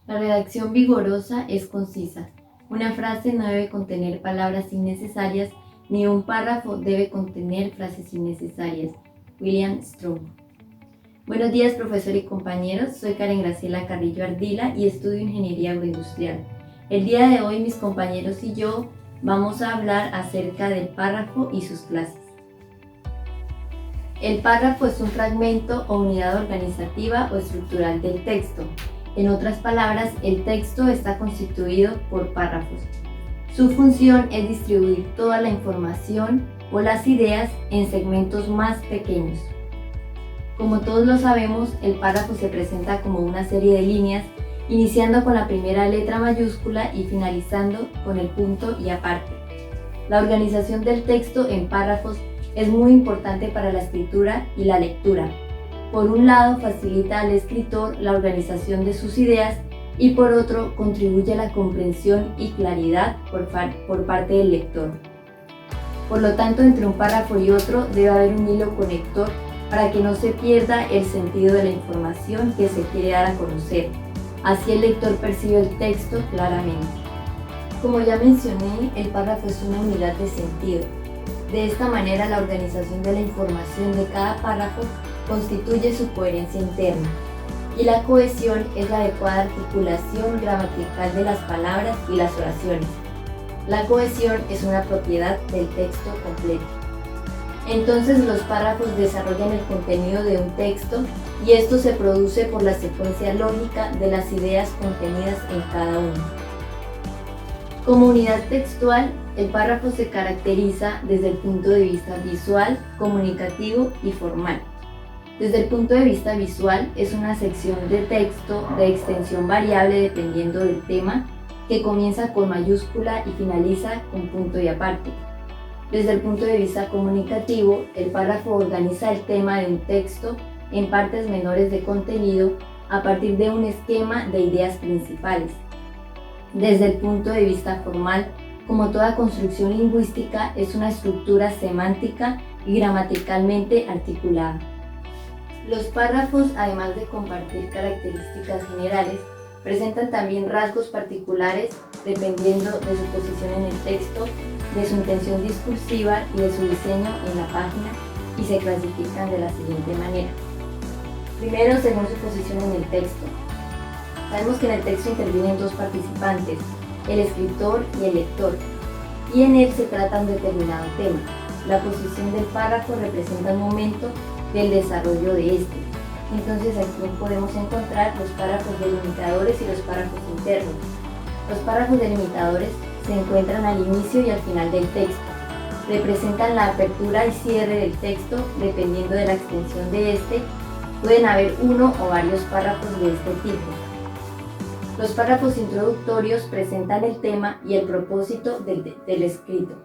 La redacción vigorosa es concisa. Una frase no debe contener palabras innecesarias, ni un párrafo debe contener frases innecesarias. William Strong. Buenos días, profesor y compañeros. Soy Karen Graciela Carrillo Ardila y estudio Ingeniería Agroindustrial. El día de hoy mis compañeros y yo vamos a hablar acerca del párrafo y sus clases. El párrafo es un fragmento o unidad organizativa o estructural del texto. En otras palabras, el texto está constituido por párrafos. Su función es distribuir toda la información o las ideas en segmentos más pequeños. Como todos lo sabemos, el párrafo se presenta como una serie de líneas, iniciando con la primera letra mayúscula y finalizando con el punto y aparte. La organización del texto en párrafos es muy importante para la escritura y la lectura. Por un lado, facilita al escritor la organización de sus ideas y por otro, contribuye a la comprensión y claridad por parte del lector. Por lo tanto, entre un párrafo y otro debe haber un hilo conector para que no se pierda el sentido de la información que se quiere dar a conocer. Así el lector percibe el texto claramente. Como ya mencioné, el párrafo es una unidad de sentido. De esta manera, la organización de la información de cada párrafo constituye su coherencia interna, y la cohesión es la adecuada articulación gramatical de las palabras y las oraciones. La cohesión es una propiedad del texto completo. Entonces, los párrafos desarrollan el contenido de un texto y esto se produce por la secuencia lógica de las ideas contenidas en cada uno. Como unidad textual, el párrafo se caracteriza desde el punto de vista visual, comunicativo y formal. Desde el punto de vista visual, es una sección de texto de extensión variable dependiendo del tema, que comienza con mayúscula y finaliza con punto y aparte. Desde el punto de vista comunicativo, el párrafo organiza el tema de un texto en partes menores de contenido a partir de un esquema de ideas principales. Desde el punto de vista formal, como toda construcción lingüística, es una estructura semántica y gramaticalmente articulada. Los párrafos, además de compartir características generales, presentan también rasgos particulares dependiendo de su posición en el texto, de su intención discursiva y de su diseño en la página, y se clasifican de la siguiente manera. Primero, según su posición en el texto. Sabemos que en el texto intervienen dos participantes, el escritor y el lector, y en él se trata un determinado tema. La posición del párrafo representa un momento del desarrollo de este. Entonces aquí podemos encontrar los párrafos delimitadores y los párrafos internos. Los párrafos delimitadores se encuentran al inicio y al final del texto. Representan la apertura y cierre del texto dependiendo de la extensión de este. Pueden haber uno o varios párrafos de este tipo. Los párrafos introductorios presentan el tema y el propósito del escrito.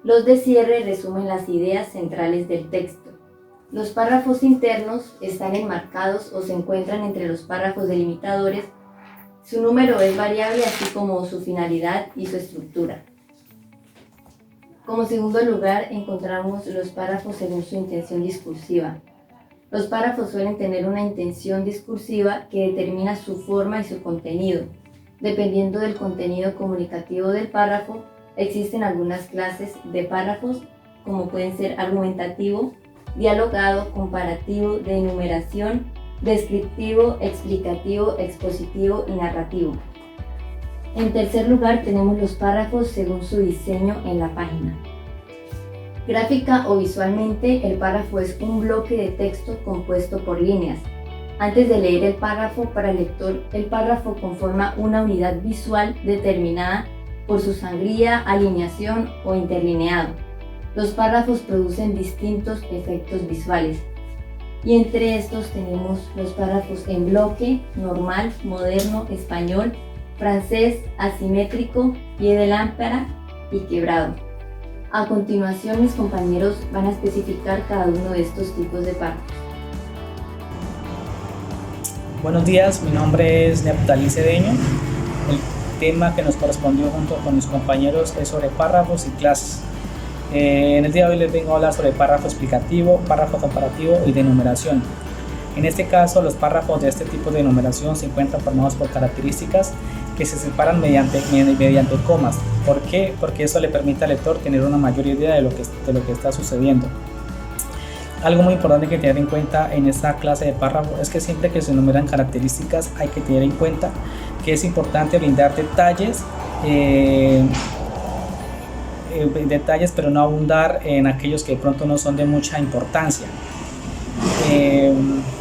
Los de cierre resumen las ideas centrales del texto. Los párrafos internos están enmarcados o se encuentran entre los párrafos delimitadores. Su número es variable, así como su finalidad y su estructura. Como segundo lugar, encontramos los párrafos según su intención discursiva. Los párrafos suelen tener una intención discursiva que determina su forma y su contenido. Dependiendo del contenido comunicativo del párrafo, existen algunas clases de párrafos, como pueden ser argumentativo, dialogado, comparativo, de enumeración, descriptivo, explicativo, expositivo y narrativo. En tercer lugar, tenemos los párrafos según su diseño en la página. Gráfica o visualmente, el párrafo es un bloque de texto compuesto por líneas. Antes de leer el párrafo, para el lector, el párrafo conforma una unidad visual determinada por su sangría, alineación o interlineado. Los párrafos producen distintos efectos visuales y entre estos tenemos los párrafos en bloque, normal, moderno, español, francés, asimétrico, pie de lámpara y quebrado. A continuación, mis compañeros van a especificar cada uno de estos tipos de párrafos. Buenos días, mi nombre es Neptalí Cedeño. El tema que nos correspondió junto con mis compañeros es sobre párrafos y clases. En el día de hoy les vengo a hablar sobre párrafo explicativo, párrafo comparativo y de enumeración. En este caso, los párrafos de este tipo de enumeración se encuentran formados por características que se separan mediante comas. ¿Por qué? Porque eso le permite al lector tener una mayor idea de lo que está sucediendo. Algo muy importante que tener en cuenta en esta clase de párrafo es que siempre que se enumeran características hay que tener en cuenta que es importante brindar detalles, pero no abundar en aquellos que de pronto no son de mucha importancia.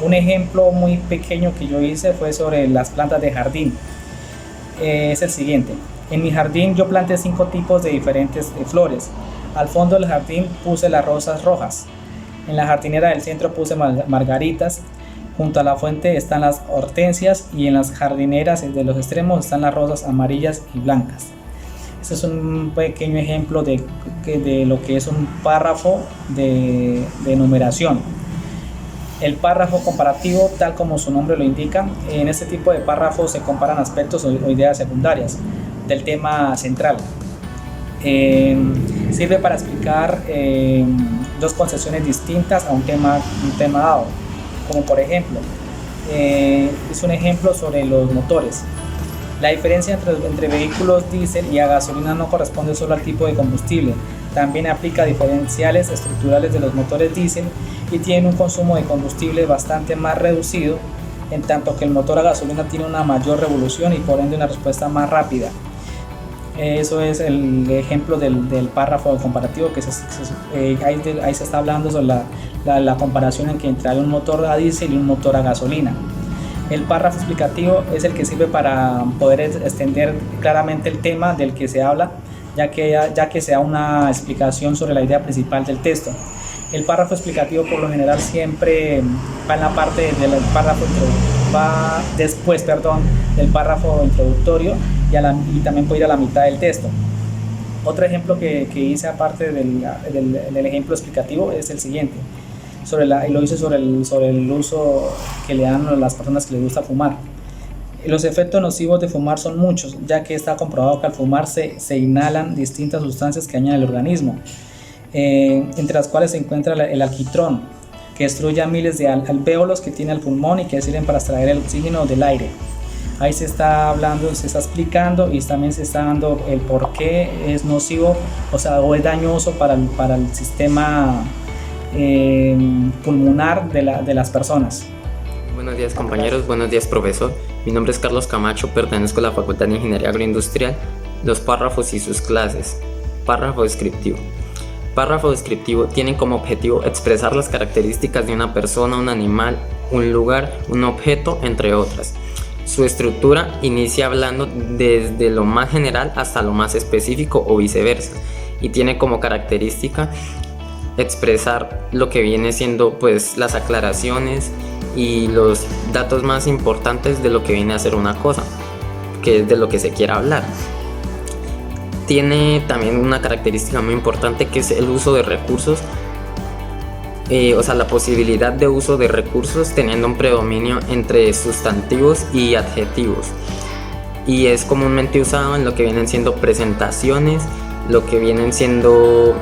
Un ejemplo muy pequeño que yo hice fue sobre las plantas de jardín. Es el siguiente: en mi jardín yo planté 5 tipos de diferentes flores. Al fondo del jardín puse las rosas rojas. En la jardinera del centro puse margaritas. Junto a la fuente están las hortensias y en las jardineras de los extremos están las rosas amarillas y blancas. Este es un pequeño ejemplo de lo que es un párrafo de enumeración. El párrafo comparativo, tal como su nombre lo indica, en este tipo de párrafos se comparan aspectos o ideas secundarias del tema central. Sirve para explicar dos concepciones distintas a un tema dado, como por ejemplo, es un ejemplo sobre los motores. La diferencia entre vehículos diésel y a gasolina no corresponde solo al tipo de combustible, también aplica diferenciales estructurales de los motores diésel y tienen un consumo de combustible bastante más reducido, en tanto que el motor a gasolina tiene una mayor revolución y por ende una respuesta más rápida. Eso es el ejemplo del párrafo comparativo que ahí se está hablando sobre la comparación entre un motor a diésel y un motor a gasolina. El párrafo explicativo es el que sirve para poder extender claramente el tema del que se habla, ya que se da una explicación sobre la idea principal del texto. El párrafo explicativo por lo general siempre va en la parte del párrafo después del párrafo introductorio y también puede ir a la mitad del texto. Otro ejemplo que hice aparte del ejemplo explicativo es el siguiente. Lo hice sobre el uso que le dan a las personas que les gusta fumar. Los efectos nocivos de fumar son muchos, ya que está comprobado que al fumar se inhalan distintas sustancias que dañan el organismo, entre las cuales se encuentra el alquitrón, que destruye a miles de alvéolos que tiene el pulmón y que sirven para extraer el oxígeno del aire. Ahí se está hablando, se está explicando y también se está dando el por qué es nocivo, o es dañoso para el sistema pulmonar de las personas. Buenos días compañeros, buenos días profesor. Mi nombre es Carlos Camacho, pertenezco a la Facultad de Ingeniería Agroindustrial. Los párrafos y sus clases. Párrafo descriptivo. Párrafo descriptivo tiene como objetivo expresar las características de una persona, un animal, un lugar, un objeto, entre otras. Su estructura inicia hablando desde lo más general hasta lo más específico o viceversa, y tiene como característica expresar lo que viene siendo las aclaraciones y los datos más importantes de lo que viene a ser una cosa, que es de lo que se quiera hablar. Tiene también una característica muy importante que es el uso de recursos, la posibilidad de uso de recursos teniendo un predominio entre sustantivos y adjetivos, y es comúnmente usado en lo que vienen siendo presentaciones, lo que vienen siendo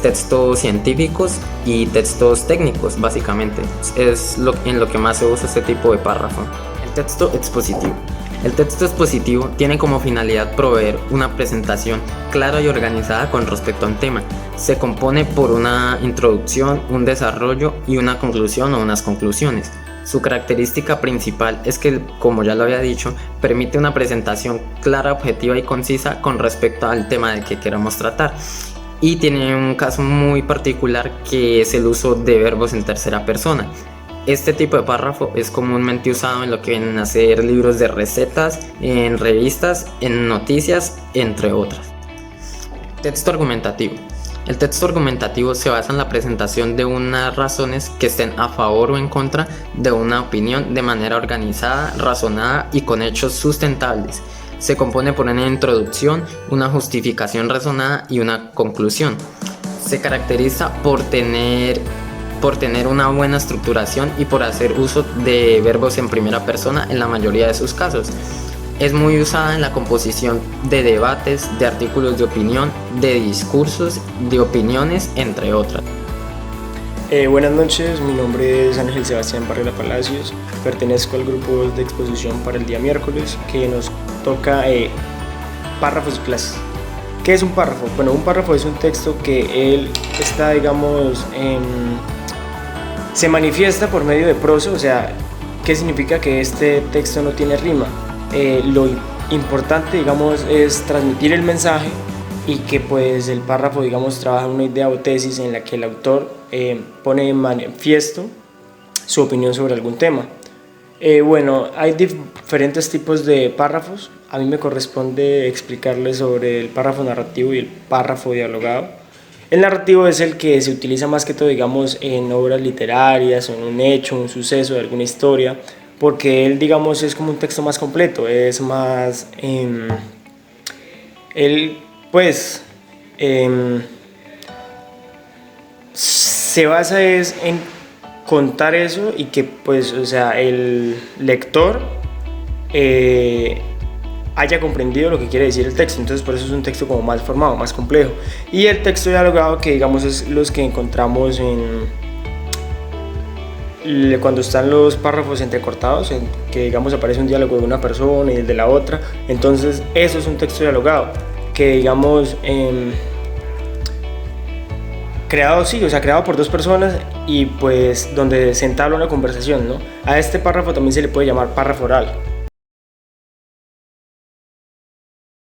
textos científicos y textos técnicos. Básicamente es en lo que más se usa este tipo de párrafo. El texto expositivo. El texto expositivo tiene como finalidad proveer una presentación clara y organizada con respecto a un tema. Se compone por una introducción, un desarrollo y una conclusión o unas conclusiones. Su característica principal es que, como ya lo había dicho, permite una presentación clara, objetiva y concisa con respecto al tema del que queramos tratar. Y tiene un caso muy particular que es el uso de verbos en tercera persona. Este tipo de párrafo es comúnmente usado en lo que vienen a ser libros de recetas, en revistas, en noticias, entre otras. Texto argumentativo. El texto argumentativo se basa en la presentación de unas razones que estén a favor o en contra de una opinión de manera organizada, razonada y con hechos sustentables. Se compone por una introducción, una justificación razonada y una conclusión. Se caracteriza por tener una buena estructuración y por hacer uso de verbos en primera persona en la mayoría de sus casos. Es muy usada en la composición de debates, de artículos de opinión, de discursos, de opiniones, entre otras. Buenas noches, mi nombre es Ángel Sebastián Barrera Palacios, pertenezco al grupo de exposición para el día miércoles que nos toca párrafos de clase. ¿Qué es un párrafo? Bueno, un párrafo es un texto que él está, digamos, se manifiesta por medio de prosa, o sea, ¿qué significa? Que este texto no tiene rima. Lo importante, digamos, es transmitir el mensaje y que pues el párrafo, digamos, trabaja una idea o tesis en la que el autor pone en manifiesto su opinión sobre algún tema. Bueno, hay diferentes tipos de párrafos. A mí me corresponde explicarles sobre el párrafo narrativo y el párrafo dialogado. El narrativo es el que se utiliza más que todo, digamos, en obras literarias, en un hecho, un suceso de alguna historia, porque él, digamos, es como un texto más completo, es más... él, pues, se basa es en contar eso y que, pues, o sea, el lector haya comprendido lo que quiere decir el texto. Entonces por eso es un texto como más formado, más complejo. Y el texto dialogado, que digamos es los que encontramos cuando están los párrafos entrecortados, que digamos aparece un diálogo de una persona y el de la otra. Entonces eso es un texto dialogado, que digamos creado, sí, o sea, creado por dos personas y pues donde se entabla una conversación, ¿no? A este párrafo también se le puede llamar párrafo oral.